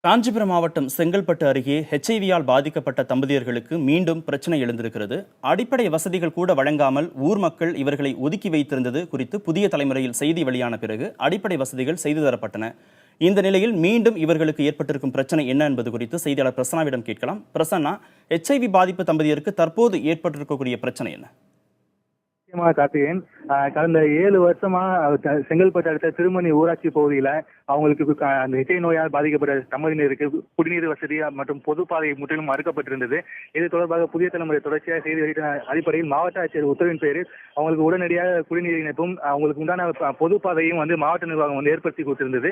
காஞ்சிபுரம் மாவட்டம் செங்கல்பட்டு அருகே ஹெச்ஐவியால் பாதிக்கப்பட்ட தம்பதியர்களுக்கு மீண்டும் பிரச்சனை எழுந்திருக்கிறது. அடிப்படை வசதிகள் கூட வழங்காமல் ஊர் மக்கள் இவர்களை ஒதுக்கி வைத்திருந்தது குறித்து புதிய தலைமுறையில் செய்தி வெளியான பிறகு அடிப்படை வசதிகள் செய்து தரப்பட்டன. இந்த நிலையில் மீண்டும் இவர்களுக்கு ஏற்பட்டிருக்கும் பிரச்சனை என்ன என்பது குறித்து செய்தியாளர் பிரசன்னாவிடம் கேட்கலாம். பிரசன்னா, ஹெச்ஐவி பாதிப்பு தம்பதியருக்கு தற்போது ஏற்பட்டிருக்கக்கூடிய பிரச்சனை என்ன? கார்த்திகேயன், கடந்த 7 வருஷமா செங்கல்பட்டு அடுத்த திருமணி ஊராட்சி பகுதியில அவங்களுக்கு அந்த ஹெச்ஐவி நோயால் பாதிக்கப்பட்ட தம்பதியினருக்கு குடிநீர் வசதி மற்றும் பொதுப்பாதை முற்றிலும் மறுக்கப்பட்டிருந்தது. இது தொடர்பாக புதிய தலைமுறை தொடர்ச்சியாக செய்தி வெளியிட்ட அடிப்படையில் மாவட்ட ஆட்சியர் உத்தரவின் பேரில் அவங்களுக்கு உடனடியாக குடிநீர் இணைப்பும் அவங்களுக்கு உண்டான பொதுப்பாதையும் மாவட்ட நிர்வாகம் ஏற்படுத்தி கொடுத்திருந்தது.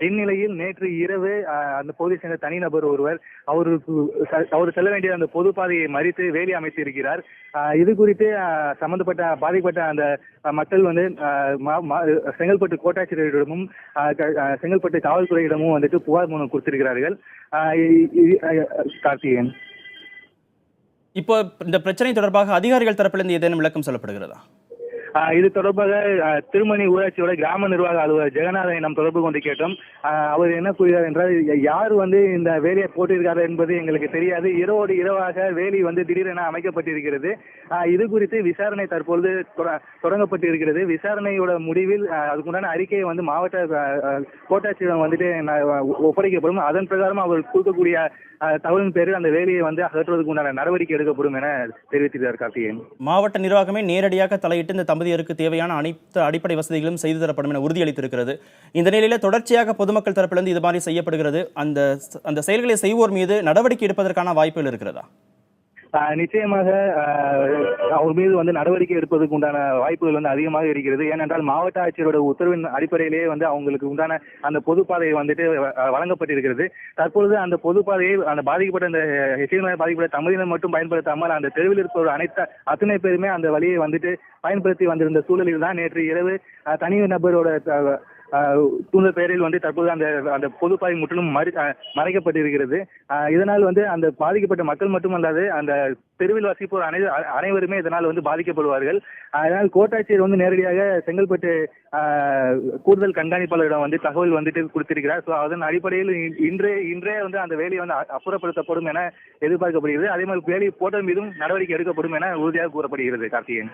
இந்நிலையில் நேற்று இரவு அந்த பகுதியை சேர்ந்த தனிநபர் ஒருவர் அவர் செல்ல வேண்டிய அந்த பொதுப்பாதையை மறித்து வேலி அமைத்திருக்கிறார். இது குறித்து சம்பந்தப்பட்ட பாதிக்கப்பட்ட அந்த மக்கள் செங்கல்பட்டு கோட்டாட்சியரிடமும் செங்கல்பட்டு காவல்துறையிடமும் புகார் மனு கொடுத்திருக்கிறார்கள். கார்த்திகேயன், இப்போ இந்த பிரச்சனை தொடர்பாக அதிகாரிகள் தரப்பிலிருந்து ஏதேனும் விளக்கம் சொல்லப்படுகிறதா? இது தொடர்பாக திருமணி ஊராட்சியோட கிராம நிர்வாக அலுவலர் ஜெகநாதனை நாம் தொடர்பு கொண்டு கேட்டோம். அவர் என்ன கூறுகிறார் என்றால், யார் இந்த வேலியை போட்டிருக்காரு என்பது எங்களுக்கு தெரியாது. இரவோடு இரவாக வேலி திடீரென அமைக்கப்பட்டிருக்கிறது. இது குறித்து விசாரணை தற்பொழுது தொடங்கப்பட்டிருக்கிறது. விசாரணையோட முடிவில் அதுக்குண்டான அறிக்கையை மாவட்ட கோட்டாட்சியிடம் ஒப்படைக்கப்படும். அதன் பிரகாரம் அவர் கொடுக்கக்கூடிய தகவலின் பேரில் அந்த வேலியை அகற்றுவதற்கு உண்டான நடவடிக்கை எடுக்கப்படும் என தெரிவித்திருக்கிறார். கார்த்திகேயன், மாவட்ட நிர்வாகமே நேரடியாக தலையிட்டு இந்த தம்பதியருக்கு தேவையான அனைத்து அடிப்படை வசதிகளும் செய்து தரப்படும் என உறுதியளித்திருக்கிறது. இந்த நிலையில தொடர்ச்சியாக பொதுமக்கள் தரப்பிலிருந்து இது மாதிரி செய்யப்படுகிறது. அந்த செயல்களை செய்வோர் மீது நடவடிக்கை எடுப்பதற்கான வாய்ப்புகள் இருக்கிறதா? நிச்சயமாக அவர் மீது நடவடிக்கை எடுப்பதற்கு உண்டான வாய்ப்புகள் அதிகமாக இருக்கிறது. ஏனென்றால் மாவட்ட ஆட்சியரோட உத்தரவின் அடிப்படையிலேயே அவங்களுக்கு உண்டான அந்த பொதுப்பாதை வழங்கப்பட்டிருக்கிறது. தற்பொழுது அந்த பொதுப்பாதையை பாதிக்கப்பட்ட அந்த ஹெச்ஐவி பாதிக்கப்பட்ட தம்பதியினர் மட்டும் பயன்படுத்தாமல் அந்த தெருவில் இருப்பவர் அத்தனை பேருமே அந்த வழியை பயன்படுத்தி வந்திருந்த சூழலில் தான் நேற்று இரவு தனி நபரோட தூண்டல் பெயரில் தற்போது அந்த பொதுப்பாதை முற்றிலும் மறைக்கப்பட்டிருக்கிறது. இதனால் அந்த பாதிக்கப்பட்ட மக்கள் மட்டுமல்லாது அந்த தெருவில் வசிப்போர் அனைவருமே இதனால் பாதிக்கப்படுவார்கள். அதனால் கோட்டாட்சியர் நேரடியாக செங்கல்பட்டு கூடுதல் கண்காணிப்பாளரிடம் தகவல் கொடுத்திருக்கிறார். அதன் அடிப்படையில் இன்றே அந்த வேலையை அப்புறப்படுத்தப்படும் என எதிர்பார்க்கப்படுகிறது. அதே மாதிரி வேலையை போட்டல் மீதும் நடவடிக்கை எடுக்கப்படும் என உறுதியாக கூறப்படுகிறது. கார்த்திகேயன்.